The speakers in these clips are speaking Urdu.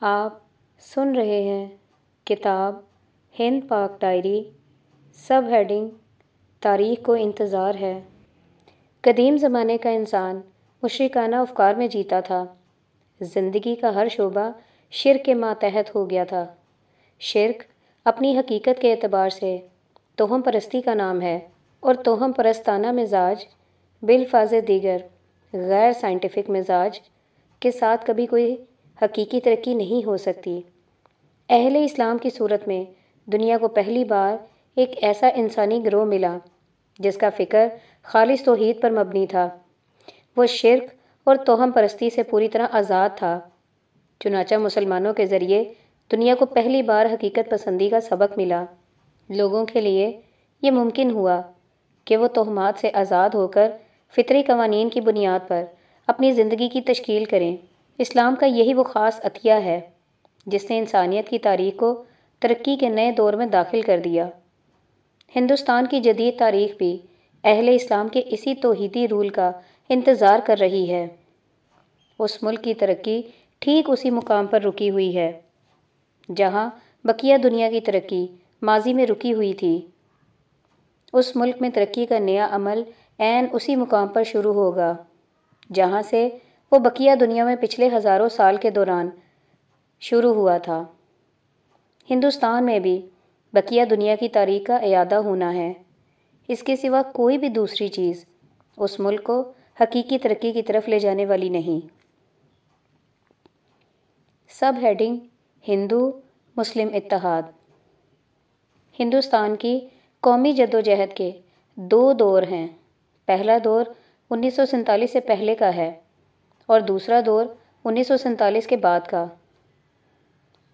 آپ سن رہے ہیں کتاب Hind Pak diary, sub heading تاریخ کو انتظار ہے۔ قدیم زمانے کا انسان مشرکانہ افکار میں جیتا تھا۔ زندگی کا ہر شعبہ شرک کے ماتحت ہو گیا تھا۔ شرک اپنی حقیقت کے اعتبار سے توہم پرستی کا نام ہے، اور توہم پرستانہ مزاج بالفاظ دیگر غیر سائنٹیفک مزاج کے ساتھ کبھی کوئی حقیقی ترقی نہیں ہو سکتی۔ اہل اسلام کی صورت میں دنیا کو پہلی بار ایک ایسا انسانی گروہ ملا جس کا فکر خالص توحید پر مبنی تھا۔ وہ شرک اور توہم پرستی سے پوری طرح آزاد تھا۔ چنانچہ مسلمانوں کے ذریعے دنیا کو پہلی بار حقیقت پسندی کا سبق ملا۔ لوگوں کے لیے یہ ممکن ہوا کہ وہ توہمات سے آزاد ہو کر فطری قوانین کی بنیاد پر اپنی زندگی کی تشکیل کریں۔ اسلام کا یہی وہ خاص عطیہ ہے جس نے انسانیت کی تاریخ کو ترقی کے نئے دور میں داخل کر دیا۔ ہندوستان کی جدید تاریخ بھی اہل اسلام کے اسی توحیدی رول کا انتظار کر رہی ہے۔ اس ملک کی ترقی ٹھیک اسی مقام پر رکی ہوئی ہے جہاں بقیہ دنیا کی ترقی ماضی میں رکی ہوئی تھی۔ اس ملک میں ترقی کا نیا عمل عین اسی مقام پر شروع ہوگا جہاں سے وہ بقیہ دنیا میں پچھلے ہزاروں سال کے دوران شروع ہوا تھا۔ ہندوستان میں بھی بقیہ دنیا کی تاریخ کا اعادہ ہونا ہے۔ اس کے سوا کوئی بھی دوسری چیز اس ملک کو حقیقی ترقی کی طرف لے جانے والی نہیں۔ سب ہیڈنگ ہندو مسلم اتحاد۔ ہندوستان کی قومی جدوجہد کے دو دور ہیں۔ پہلا دور 1947 سے پہلے کا ہے اور دوسرا دور 1947 کے بعد کا۔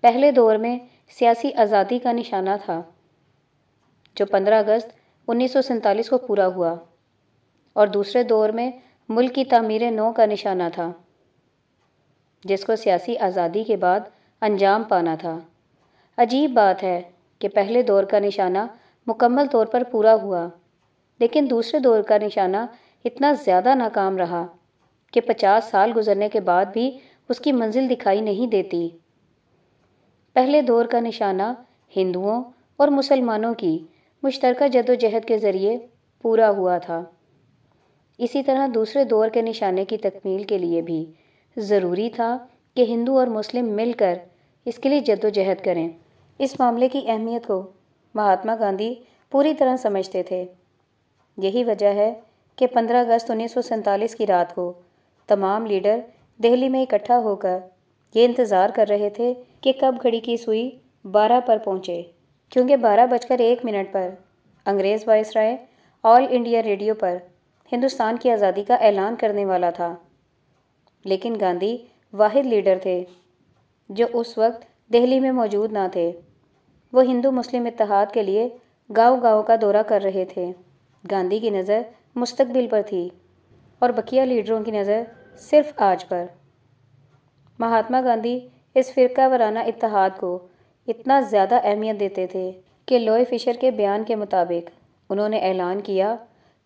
پہلے دور میں سیاسی آزادی کا نشانہ تھا جو 15 اگست 1947 کو پورا ہوا، اور دوسرے دور میں ملک کی تعمیر نو کا نشانہ تھا جس کو سیاسی آزادی کے بعد انجام پانا تھا۔ عجیب بات ہے کہ پہلے دور کا نشانہ مکمل طور پر پورا ہوا، لیکن دوسرے دور کا نشانہ اتنا زیادہ ناکام رہا کہ 50 سال گزرنے کے بعد بھی اس کی منزل دکھائی نہیں دیتی۔ پہلے دور کا نشانہ ہندوؤں اور مسلمانوں کی مشترکہ جدوجہد کے ذریعے پورا ہوا تھا۔ اسی طرح دوسرے دور کے نشانے کی تکمیل کے لیے بھی ضروری تھا کہ ہندو اور مسلم مل کر اس کے لیے جدوجہد کریں۔ اس معاملے کی اہمیت کو مہاتما گاندھی پوری طرح سمجھتے تھے۔ یہی وجہ ہے کہ 15 اگست 1947 کی رات کو تمام لیڈر دہلی میں اکٹھا ہو کر یہ انتظار کر رہے تھے کہ کب گھڑی کی سوئی 12 پر پہنچے، کیونکہ 12:01 پر انگریز وائسرائے آل انڈیا ریڈیو پر ہندوستان کی آزادی کا اعلان کرنے والا تھا۔ لیکن گاندھی واحد لیڈر تھے جو اس وقت دہلی میں موجود نہ تھے۔ وہ ہندو مسلم اتحاد کے لیے گاؤں گاؤں کا دورہ کر رہے تھے۔ گاندھی کی نظر مستقبل پر تھی اور بقیہ لیڈروں کی نظر صرف آج پر۔ مہاتما گاندھی اس فرقہ وارانہ اتحاد کو اتنا زیادہ اہمیت دیتے تھے کہ لوئے فشر کے بیان کے مطابق انہوں نے اعلان کیا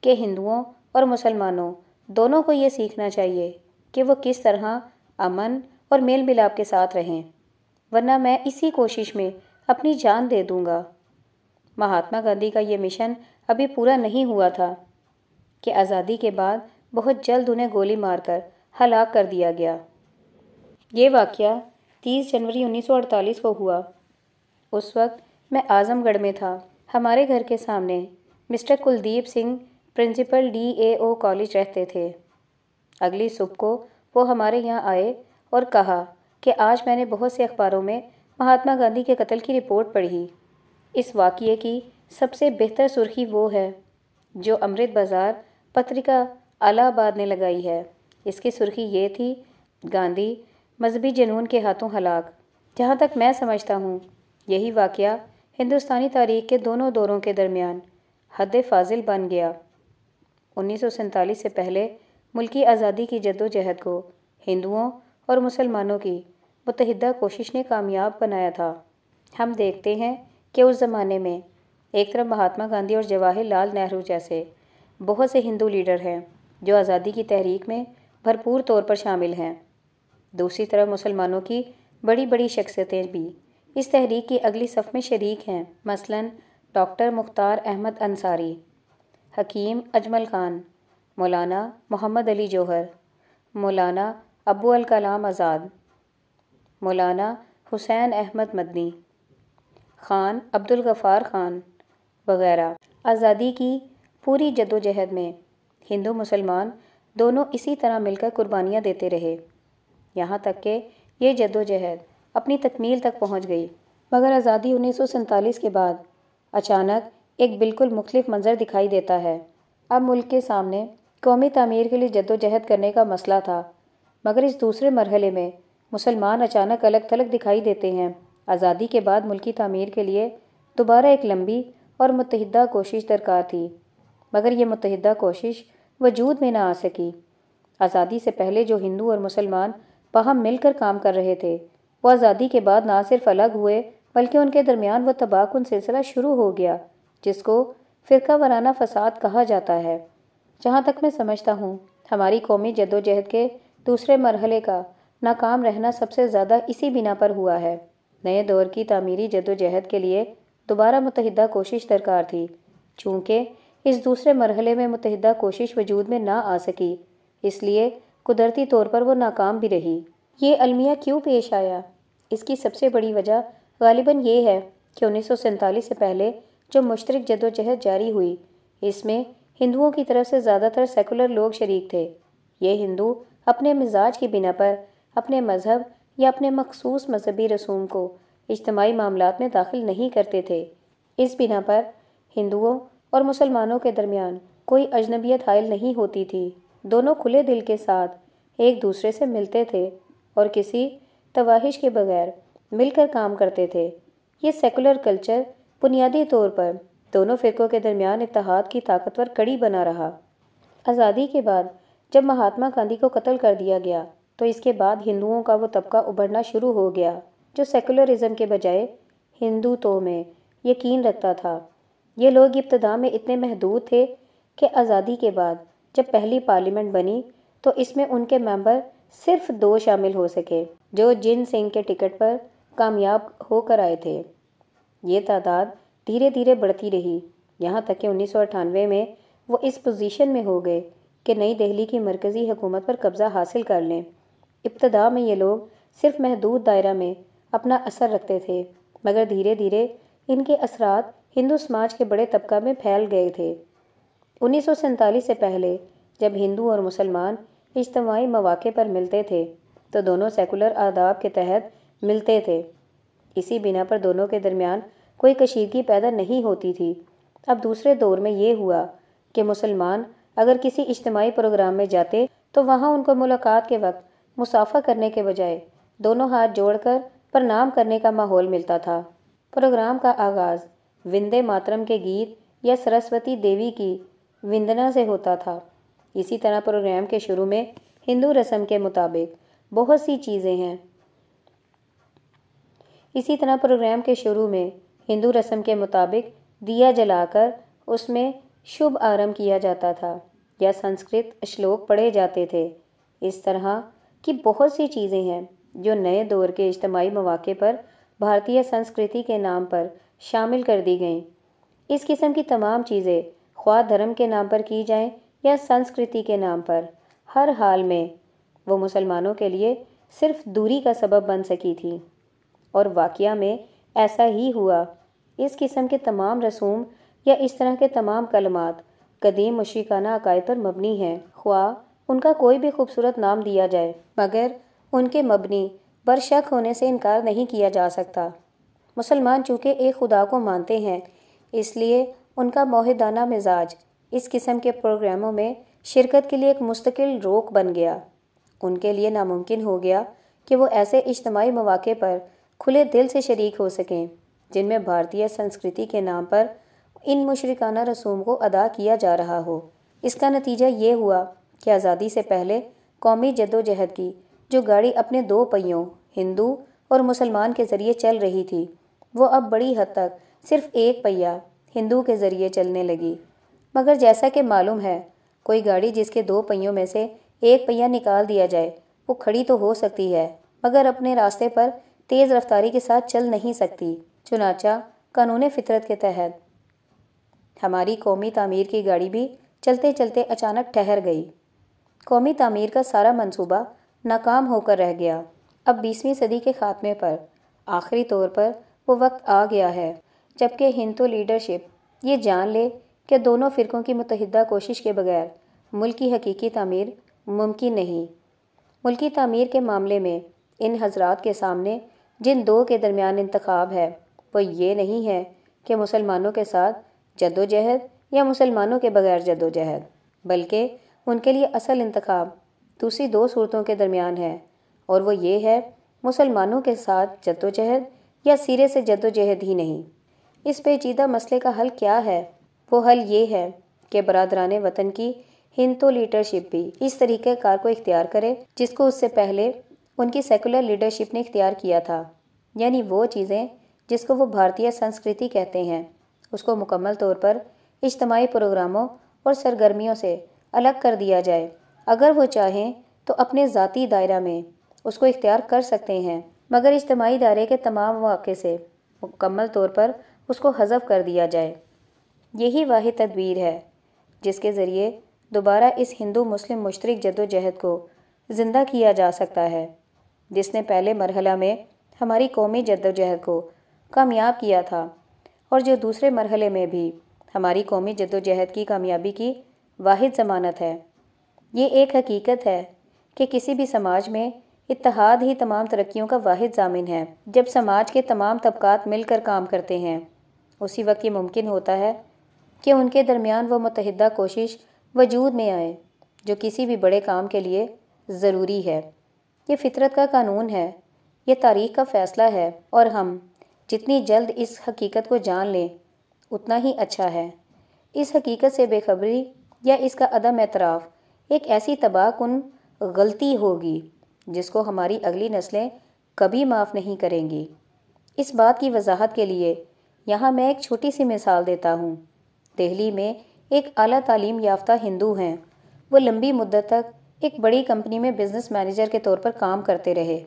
کہ ہندوؤں اور مسلمانوں دونوں کو یہ سیکھنا چاہیے کہ وہ کس طرح امن اور میل ملاپ کے ساتھ رہیں، ورنہ میں اسی کوشش میں اپنی جان دے دوں گا۔ مہاتما گاندھی کا یہ مشن ابھی پورا نہیں ہوا تھا کہ آزادی کے بعد بہت جلد انہیں گولی مار کر ہلاک کر دیا گیا۔ یہ واقعہ 30 جنوری 1948 کو ہوا۔ اس وقت میں اعظم گڑھ میں تھا۔ ہمارے گھر کے سامنے mister Kuldeep Singh principal DAO college رہتے تھے۔ اگلی صبح کو وہ ہمارے یہاں آئے اور کہا کہ آج میں نے بہت سے اخباروں میں مہاتما گاندھی کے قتل کی رپورٹ پڑھی۔ اس واقعے کی سب سے بہتر سرخی وہ ہے جو امرت بازار پترکہ الہ آباد نے لگائی ہے۔ اس کی سرخی یہ تھی: گاندھی مذہبی جنون کے ہاتھوں ہلاک۔ جہاں تک میں سمجھتا ہوں یہی واقعہ ہندوستانی تاریخ کے دونوں دوروں کے درمیان حد فاضل بن گیا۔ 1947 سے پہلے ملکی آزادی کی جدوجہد کو ہندوؤں اور مسلمانوں کی متحدہ کوشش نے کامیاب بنایا تھا۔ ہم دیکھتے ہیں کہ اس زمانے میں ایک طرف مہاتما گاندھی اور جواہر لال نہرو جیسے بہت سے ہندو لیڈر ہیں جو آزادی کی تحریک میں بھرپور طور پر شامل ہیں۔ دوسری طرف مسلمانوں کی بڑی بڑی شخصیتیں بھی اس تحریک کی اگلی صف میں شریک ہیں، مثلاً ڈاکٹر مختار احمد انصاری، حکیم اجمل خان، مولانا محمد علی جوہر، مولانا ابو الکلام آزاد، مولانا حسین احمد مدنی، خان عبدالغفار خان وغیرہ۔ آزادی کی پوری جدوجہد میں ہندو مسلمان دونوں اسی طرح مل کر قربانیاں دیتے رہے، یہاں تک کہ یہ جدوجہد اپنی تکمیل تک پہنچ گئی۔ مگر آزادی 1947 کے بعد اچانک ایک بالکل مختلف منظر دکھائی دیتا ہے۔ اب ملک کے سامنے قومی تعمیر کے لیے جدوجہد کرنے کا مسئلہ تھا، مگر اس دوسرے مرحلے میں مسلمان اچانک الگ تھلگ دکھائی دیتے ہیں۔ آزادی کے بعد ملکی تعمیر کے لیے دوبارہ ایک لمبی اور متحدہ کوشش درکار تھی، مگر یہ متحدہ کوشش وجود میں نہ آ سکی۔ آزادی سے پہلے جو ہندو اور مسلمان باہم مل کر کام کر رہے تھے، وہ آزادی کے بعد نہ صرف الگ ہوئے بلکہ ان کے درمیان وہ تباہ کن سلسلہ شروع ہو گیا جس کو فرقہ وارانہ فساد کہا جاتا ہے۔ جہاں تک میں سمجھتا ہوں، ہماری قومی جدوجہد کے دوسرے مرحلے کا ناکام رہنا سب سے زیادہ اسی بنا پر ہوا ہے۔ نئے دور کی تعمیری جدوجہد کے لیے دوبارہ متحدہ کوشش درکار تھی۔ چونکہ اس دوسرے مرحلے میں متحدہ کوشش وجود میں نہ آ سکی، اس لیے قدرتی طور پر وہ ناکام بھی رہی۔ یہ المیہ کیوں پیش آیا؟ اس کی سب سے بڑی وجہ غالباً یہ ہے کہ 1947 سے پہلے جو مشترک جدوجہد جاری ہوئی، اس میں ہندوؤں کی طرف سے زیادہ تر سیکولر لوگ شریک تھے۔ یہ ہندو اپنے مزاج کی بنا پر اپنے مذہب یا اپنے مخصوص مذہبی رسوم کو اجتماعی معاملات میں داخل نہیں کرتے تھے۔ اس بنا پر ہندوؤں اور مسلمانوں کے درمیان کوئی اجنبیت حائل نہیں ہوتی تھی۔ دونوں کھلے دل کے ساتھ ایک دوسرے سے ملتے تھے اور کسی تواہش کے بغیر مل کر کام کرتے تھے۔ یہ سیکولر کلچر بنیادی طور پر دونوں فرقوں کے درمیان اتحاد کی طاقتور کڑی بنا رہا۔ آزادی کے بعد جب مہاتما گاندھی کو قتل کر دیا گیا تو اس کے بعد ہندوؤں کا وہ طبقہ ابھرنا شروع ہو گیا جو سیکولرزم کے بجائے ہندوتو میں یقین رکھتا تھا۔ یہ لوگ ابتدا میں اتنے محدود تھے کہ آزادی کے بعد جب پہلی پارلیمنٹ بنی تو اس میں ان کے ممبر صرف 2 شامل ہو سکے جو جن سنگھ کے ٹکٹ پر کامیاب ہو کر آئے تھے۔ یہ تعداد دھیرے دھیرے بڑھتی رہی، یہاں تک کہ 1998 میں وہ اس پوزیشن میں ہو گئے کہ نئی دہلی کی مرکزی حکومت پر قبضہ حاصل کر لیں۔ ابتدا میں یہ لوگ صرف محدود دائرہ میں اپنا اثر رکھتے تھے، مگر دھیرے دھیرے ان کے اثرات ہندو سماج کے بڑے طبقہ میں پھیل گئے تھے۔ 1947 سے پہلے جب ہندو اور مسلمان اجتماعی مواقع پر ملتے تھے تو دونوں سیکولر آداب کے تحت ملتے تھے۔ اسی بنا پر دونوں کے درمیان کوئی کشیدگی پیدا نہیں ہوتی تھی۔ اب دوسرے دور میں یہ ہوا کہ مسلمان اگر کسی اجتماعی پروگرام میں جاتے تو وہاں ان کو ملاقات کے وقت مصافحہ کرنے کے بجائے دونوں ہاتھ جوڑ کر پرنام کرنے کا ماحول ملتا تھا۔ پروگرام کا آغاز وندے ماترم کے گیت یا سرسوتی دیوی کی وندنا سے ہوتا تھا۔ اسی طرح پروگرام کے شروع میں ہندو رسم کے مطابق بہت سی چیزیں ہیں۔ اسی طرح پروگرام کے شروع میں ہندو رسم کے مطابق دیا جلا کر اس میں شبھ آرمبھ کیا جاتا تھا یا سنسکرت اشلوک پڑھے جاتے تھے۔ اس طرح کی بہت سی چیزیں ہیں جو نئے دور کے اجتماعی مواقع پر بھارتیہ سنسکرتی کے نام پر شامل کر دی گئیں۔ اس قسم کی تمام چیزیں خواہ دھرم کے نام پر کی جائیں یا سنسکرتی کے نام پر، ہر حال میں وہ مسلمانوں کے لیے صرف دوری کا سبب بن سکی تھی، اور واقعہ میں ایسا ہی ہوا۔ اس قسم کے تمام رسوم یا اس طرح کے تمام کلمات قدیم مشرکانہ عقائد پر مبنی ہیں، خواہ ان کا کوئی بھی خوبصورت نام دیا جائے، مگر ان کے مبنی بر شک ہونے سے انکار نہیں کیا جا سکتا۔ مسلمان چونکہ ایک خدا کو مانتے ہیں، اس لیے ان کا موحدانہ مزاج اس قسم کے پروگراموں میں شرکت کے لیے ایک مستقل روک بن گیا۔ ان کے لیے ناممکن ہو گیا کہ وہ ایسے اجتماعی مواقع پر کھلے دل سے شریک ہو سکیں جن میں بھارتیہ سنسکرتی کے نام پر ان مشرکانہ رسوم کو ادا کیا جا رہا ہو۔ اس کا نتیجہ یہ ہوا کہ آزادی سے پہلے قومی جدوجہد کی جو گاڑی اپنے 2 پہیوں ہندو اور مسلمان کے ذریعے چل رہی تھی، وہ اب بڑی حد تک صرف ایک پہیا ہندو کے ذریعے چلنے لگی۔ مگر جیسا کہ معلوم ہے، کوئی گاڑی جس کے 2 پہیوں میں سے ایک پہیا نکال دیا جائے وہ کھڑی تو ہو سکتی ہے، مگر اپنے راستے پر تیز رفتاری کے ساتھ چل نہیں سکتی، چنانچہ قانون فطرت کے تحت ہماری قومی تعمیر کی گاڑی بھی چلتے چلتے اچانک ٹھہر گئی۔ قومی تعمیر کا سارا منصوبہ ناکام ہو کر رہ گیا۔ اب 20ویں صدی کے خاتمے پر آخری طور پر وہ وقت آ گیا ہے جبکہ ہندو لیڈرشپ یہ جان لے کہ دونوں فرقوں کی متحدہ کوشش کے بغیر ملک کی حقیقی تعمیر ممکن نہیں۔ ملکی تعمیر کے معاملے میں ان حضرات کے سامنے جن دو کے درمیان انتخاب ہے وہ یہ نہیں ہے کہ مسلمانوں کے ساتھ جد و جہد یا مسلمانوں کے بغیر جد و جہد، بلکہ ان کے لیے اصل انتخاب دوسری دو صورتوں کے درمیان ہے، اور وہ یہ ہے مسلمانوں کے ساتھ جد و جہد یا سرے سے جد و جہد ہی نہیں۔ اس پیچیدہ مسئلے کا حل کیا ہے؟ وہ حل یہ ہے کہ برادران وطن کی ہندو لیڈرشپ بھی اس طریقہ کار کو اختیار کرے جس کو اس سے پہلے ان کی سیکولر لیڈرشپ نے اختیار کیا تھا، یعنی وہ چیزیں جس کو وہ بھارتیہ سنسکرتی کہتے ہیں اس کو مکمل طور پر اجتماعی پروگراموں اور سرگرمیوں سے الگ کر دیا جائے۔ اگر وہ چاہیں تو اپنے ذاتی دائرہ میں اس کو اختیار کر سکتے ہیں، مگر اجتماعی دائرے کے تمام مواقع سے مکمل طور پر اس کو حذف کر دیا جائے۔ یہی واحد تدبیر ہے جس کے ذریعے دوبارہ اس ہندو مسلم مشترک جد و جہد کو زندہ کیا جا سکتا ہے جس نے پہلے مرحلہ میں ہماری قومی جد و جہد کو کامیاب کیا تھا اور جو دوسرے مرحلے میں بھی ہماری قومی جد و جہد کی کامیابی کی واحد ضمانت ہے۔ یہ ایک حقیقت ہے کہ کسی بھی سماج میں اتحاد ہی تمام ترقیوں کا واحد ضامن ہے۔ جب سماج کے تمام طبقات مل کر کام کرتے ہیں اسی وقت یہ ممکن ہوتا ہے کہ ان کے درمیان وہ متحدہ کوشش وجود میں آئے جو کسی بھی بڑے کام کے لیے ضروری ہے۔ یہ فطرت کا قانون ہے، یہ تاریخ کا فیصلہ ہے، اور ہم جتنی جلد اس حقیقت کو جان لیں اتنا ہی اچھا ہے۔ اس حقیقت سے بے خبری یا اس کا عدم اعتراف ایک ایسی تباہ کن غلطی ہوگی جس کو ہماری اگلی نسلیں کبھی معاف نہیں کریں گی۔ اس بات کی وضاحت کے لیے یہاں میں ایک چھوٹی سی مثال دیتا ہوں۔ دہلی میں ایک اعلیٰ تعلیم یافتہ ہندو ہیں۔ وہ لمبی مدت تک ایک بڑی کمپنی میں بزنس مینیجر کے طور پر کام کرتے رہے۔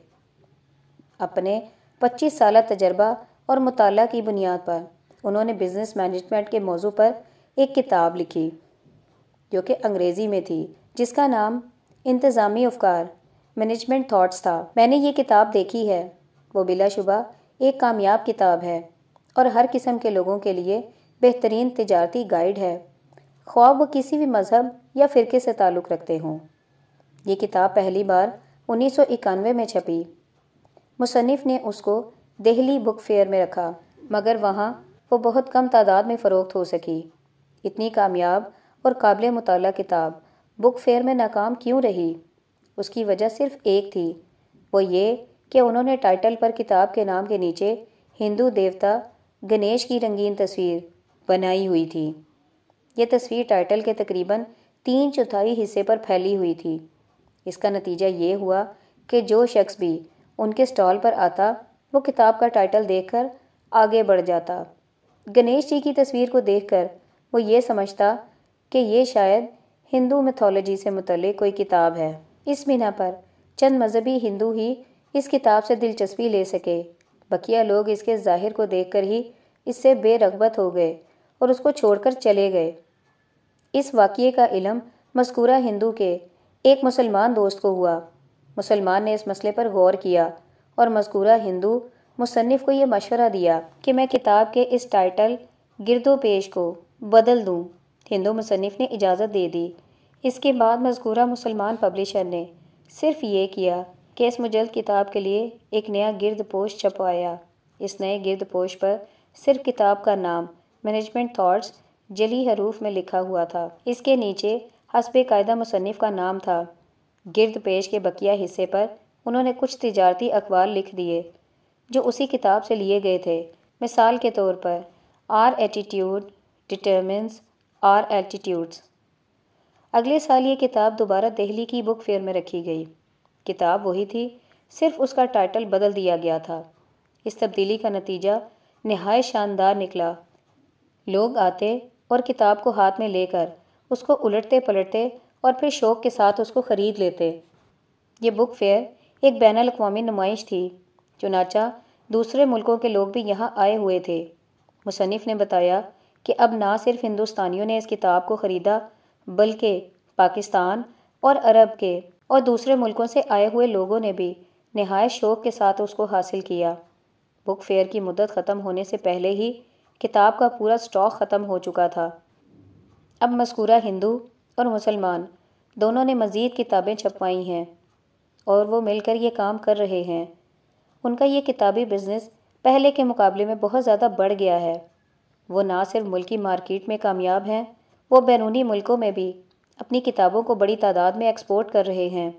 اپنے 25 سالہ تجربہ اور مطالعہ کی بنیاد پر انہوں نے بزنس مینجمنٹ کے موضوع پر ایک کتاب لکھی جو کہ انگریزی میں تھی، جس کا نام انتظامی افکار مینجمنٹ تھاٹس تھا۔ میں نے یہ کتاب دیکھی ہے۔ وہ بلا شبہ ایک کامیاب کتاب ہے اور ہر قسم کے لوگوں کے لیے بہترین تجارتی گائیڈ ہے، خواہ وہ کسی بھی مذہب یا فرقے سے تعلق رکھتے ہوں۔ یہ کتاب پہلی بار 1991 میں چھپی۔ مصنف نے اس کو دہلی بک فیئر میں رکھا، مگر وہاں وہ بہت کم تعداد میں فروخت ہو سکی۔ اتنی کامیاب اور قابل مطالعہ کتاب بک فیئر میں ناکام کیوں رہی؟ اس کی وجہ صرف ایک تھی، وہ یہ کہ انہوں نے ٹائٹل پر کتاب کے نام کے نیچے ہندو دیوتا گنیش کی رنگین تصویر بنائی ہوئی تھی۔ یہ تصویر ٹائٹل کے تقریباً 3/4 حصے پر پھیلی ہوئی تھی۔ اس کا نتیجہ یہ ہوا کہ جو شخص بھی ان کے سٹال پر آتا وہ کتاب کا ٹائٹل دیکھ کر آگے بڑھ جاتا۔ گنیش جی کی تصویر کو دیکھ کر وہ یہ سمجھتا کہ یہ شاید ہندو میتھولوجی سے متعلق کوئی کتاب ہے۔ اس بنا پر چند مذہبی ہندو ہی اس کتاب سے دلچسپی لے سکے، بقیہ لوگ اس کے ظاہر کو دیکھ کر ہی اس سے بے رغبت ہو گئے اور اس کو چھوڑ کر چلے گئے۔ اس واقعے کا علم مذکورہ ہندو کے ایک مسلمان دوست کو ہوا۔ مسلمان نے اس مسئلے پر غور کیا اور مذکورہ ہندو مصنف کو یہ مشورہ دیا کہ میں کتاب کے اس ٹائٹل گرد و پیش کو بدل دوں۔ ہندو مصنف نے اجازت دے دی۔ اس کے بعد مذکورہ مسلمان پبلشر نے صرف یہ کیا کہ اس مجلد کتاب کے لیے ایک نیا گرد پوش چھپوایا۔ اس نئے گرد پوش پر صرف کتاب کا نام مینجمنٹ تھاٹس جلی حروف میں لکھا ہوا تھا۔ اس کے نیچے حسب قاعدہ مصنف کا نام تھا۔ گرد پیش کے بقیہ حصے پر انہوں نے کچھ تجارتی اقوال لکھ دیے جو اسی کتاب سے لیے گئے تھے۔ مثال کے طور پر our attitude determines our attitudes. اگلے سال یہ کتاب دوبارہ دہلی کی بک فیئر میں رکھی گئی۔ کتاب وہی تھی، صرف اس کا ٹائٹل بدل دیا گیا تھا۔ اس تبدیلی کا نتیجہ نہایت شاندار نکلا۔ لوگ آتے اور کتاب کو ہاتھ میں لے کر اس کو الٹتے پلٹتے اور پھر شوق کے ساتھ اس کو خرید لیتے۔ یہ بک فیئر ایک بین الاقوامی نمائش تھی چنانچہ دوسرے ملکوں کے لوگ بھی یہاں آئے ہوئے تھے۔ مصنف نے بتایا کہ اب نہ صرف ہندوستانیوں نے اس کتاب کو خریدا بلکہ پاکستان اور عرب کے اور دوسرے ملکوں سے آئے ہوئے لوگوں نے بھی نہایت شوق کے ساتھ اس کو حاصل کیا۔ بک فیئر کی مدت ختم ہونے سے پہلے ہی کتاب کا پورا سٹاک ختم ہو چکا تھا۔ اب مذکورہ ہندو اور مسلمان دونوں نے مزید کتابیں چھپوائی ہیں اور وہ مل کر یہ کام کر رہے ہیں۔ ان کا یہ کتابی بزنس پہلے کے مقابلے میں بہت زیادہ بڑھ گیا ہے۔ وہ نہ صرف ملکی مارکیٹ میں کامیاب ہیں، وہ بیرونی ملکوں میں بھی اپنی کتابوں کو بڑی تعداد میں ایکسپورٹ کر رہے ہیں۔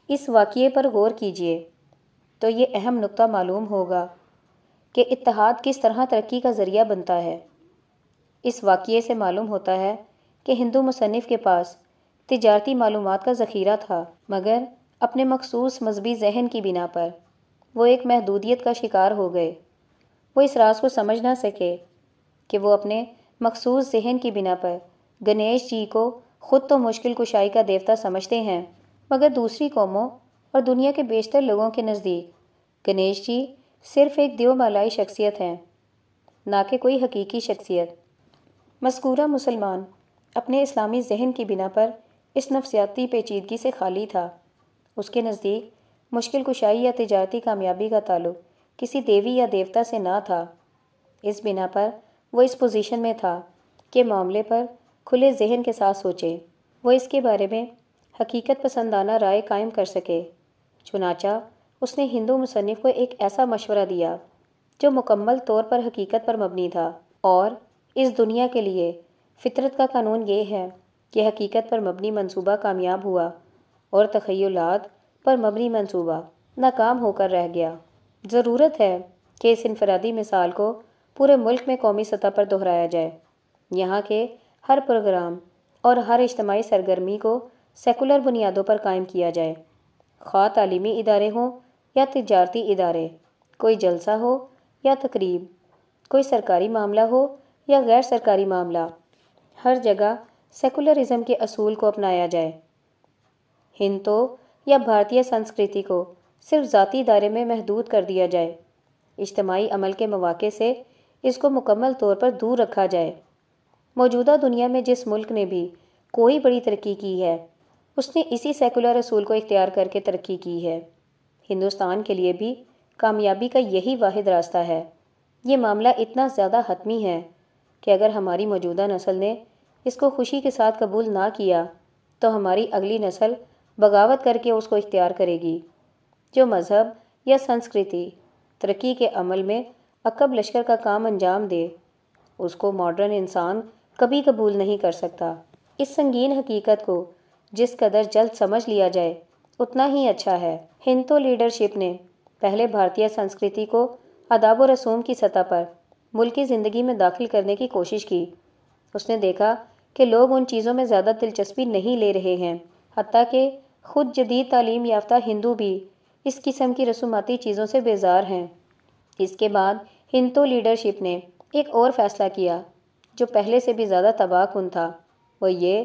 اس واقعے پر غور کیجیے تو یہ اہم نقطہ معلوم ہوگا کہ اتحاد کس طرح ترقی کا ذریعہ بنتا ہے۔ اس واقعے سے معلوم ہوتا ہے کہ ہندو مصنف کے پاس تجارتی معلومات کا ذخیرہ تھا، مگر اپنے مخصوص مذہبی ذہن کی بنا پر وہ ایک محدودیت کا شکار ہو گئے۔ وہ اس راز کو سمجھ نہ سکے کہ وہ اپنے مخصوص ذہن کی بنا پر گنیش جی کو خود تو مشکل کشائی کا دیوتا سمجھتے ہیں، مگر دوسری قوموں اور دنیا کے بیشتر لوگوں کے نزدیک گنیش جی صرف ایک دیو مالائی شخصیت ہیں، نہ کہ کوئی حقیقی شخصیت۔ مذکورہ مسلمان اپنے اسلامی ذہن کی بنا پر اس نفسیاتی پیچیدگی سے خالی تھا۔ اس کے نزدیک مشکل کشائی یا تجارتی کامیابی کا تعلق کسی دیوی یا دیوتا سے نہ تھا۔ اس بنا پر وہ اس پوزیشن میں تھا کہ معاملے پر کھلے ذہن کے ساتھ سوچے، وہ اس کے بارے میں حقیقت پسندانہ رائے قائم کر سکے۔ چنانچہ اس نے ہندو مصنف کو ایک ایسا مشورہ دیا جو مکمل طور پر حقیقت پر مبنی تھا، اور اس دنیا کے لیے فطرت کا قانون یہ ہے کہ حقیقت پر مبنی منصوبہ کامیاب ہوا اور تخیلات پر مبنی منصوبہ ناکام ہو کر رہ گیا۔ ضرورت ہے کہ اس انفرادی مثال کو پورے ملک میں قومی سطح پر دہرایا جائے۔ یہاں کے ہر پروگرام اور ہر اجتماعی سرگرمی کو سیکولر بنیادوں پر قائم کیا جائے، خواہ تعلیمی ادارے ہوں یا تجارتی ادارے، کوئی جلسہ ہو یا تقریب، کوئی سرکاری معاملہ ہو یا غیر سرکاری معاملہ، ہر جگہ سیکولرزم کے اصول کو اپنایا جائے۔ ہندو یا بھارتیہ سنسکرتی کو صرف ذاتی دائرے میں محدود کر دیا جائے، اجتماعی عمل کے مواقع سے اس کو مکمل طور پر دور رکھا جائے۔ موجودہ دنیا میں جس ملک نے بھی کوئی بڑی ترقی کی ہے، اس نے اسی سیکولر اصول کو اختیار کر کے ترقی کی ہے۔ ہندوستان کے لیے بھی کامیابی کا یہی واحد راستہ ہے۔ یہ معاملہ اتنا زیادہ حتمی ہے کہ اگر ہماری موجودہ نسل نے اس کو خوشی کے ساتھ قبول نہ کیا تو ہماری اگلی نسل بغاوت کر کے اس کو اختیار کرے گی۔ جو مذہب یا سنسکرتی ترقی کے عمل میں عقب لشکر کا کام انجام دے، اس کو ماڈرن انسان کبھی قبول نہیں کر سکتا۔ اس سنگین حقیقت کو جس قدر جلد سمجھ لیا جائے اتنا ہی اچھا ہے۔ ہندو لیڈرشپ نے پہلے بھارتیہ سنسکرتی کو آداب و رسوم کی سطح پر ملکی زندگی میں داخل کرنے کی کوشش کی۔ اس نے دیکھا کہ لوگ ان چیزوں میں زیادہ دلچسپی نہیں لے رہے ہیں، حتیٰ کہ خود جدید تعلیم یافتہ ہندو بھی اس قسم کی رسوماتی چیزوں سے بیزار ہیں۔ اس کے بعد ہندو لیڈرشپ نے ایک اور فیصلہ کیا جو پہلے سے بھی زیادہ تباہ کن تھا، وہ یہ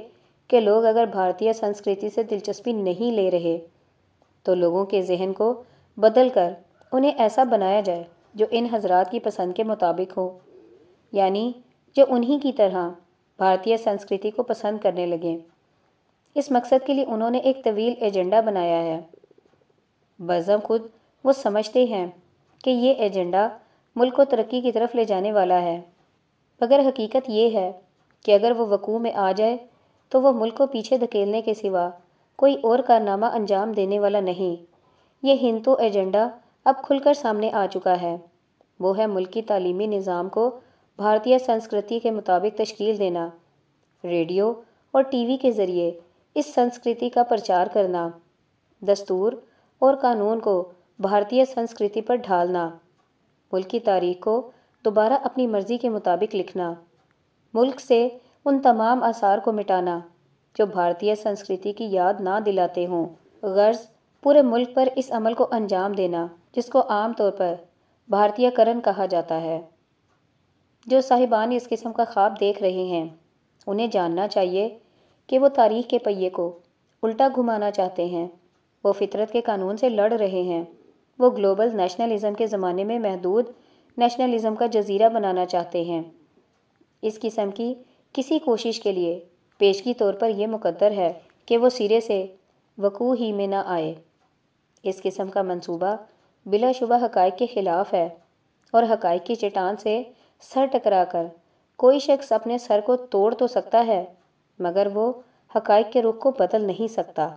کہ لوگ اگر بھارتیہ سنسکرتی سے دلچسپی نہیں لے رہے تو لوگوں کے ذہن کو بدل کر انہیں ایسا بنایا جائے جو ان حضرات کی پسند کے مطابق ہو، یعنی جو انہی کی طرح بھارتیہ سنسکرتی کو پسند کرنے لگیں۔ اس مقصد کے لیے انہوں نے ایک طویل ایجنڈا بنایا ہے۔ بزم خود وہ سمجھتے ہیں کہ یہ ایجنڈا ملک کو ترقی کی طرف لے جانے والا ہے، مگر حقیقت یہ ہے کہ اگر وہ وقوع میں آ جائے تو وہ ملک کو پیچھے دھکیلنے کے سوا کوئی اور کارنامہ انجام دینے والا نہیں۔ یہ ہندو ایجنڈا اب کھل کر سامنے آ چکا ہے۔ وہ ہے ملک کی تعلیمی نظام کو بھارتیہ سنسکرتی کے مطابق تشکیل دینا، ریڈیو اور ٹی وی کے ذریعے اس سنسکرتی کا پرچار کرنا، دستور اور قانون کو بھارتیہ سنسکرتی پر ڈھالنا، ملک کی تاریخ کو دوبارہ اپنی مرضی کے مطابق لکھنا، ملک سے ان تمام آثار کو مٹانا جو بھارتیہ سنسکرتی کی یاد نہ دلاتے ہوں، غرض پورے ملک پر اس عمل کو انجام دینا جس کو عام طور پر بھارتیہ کرن کہا جاتا ہے۔ جو صاحبان اس قسم کا خواب دیکھ رہے ہیں انہیں جاننا چاہیے کہ وہ تاریخ کے پہیے کو الٹا گھمانا چاہتے ہیں، وہ فطرت کے قانون سے لڑ رہے ہیں۔ وہ گلوبل نیشنلزم کے زمانے میں محدود نیشنلزم کا جزیرہ بنانا چاہتے ہیں۔ اس قسم کی کسی کوشش کے لیے پیشگی طور پر یہ مقدر ہے کہ وہ سرے سے وقوع ہی میں نہ آئے۔ اس قسم کا منصوبہ بلا شبہ حقائق کے خلاف ہے، اور حقائق کی چٹان سے سر ٹکرا کر کوئی شخص اپنے سر کو توڑ تو سکتا ہے، مگر وہ حقائق کے رخ کو بدل نہیں سکتا۔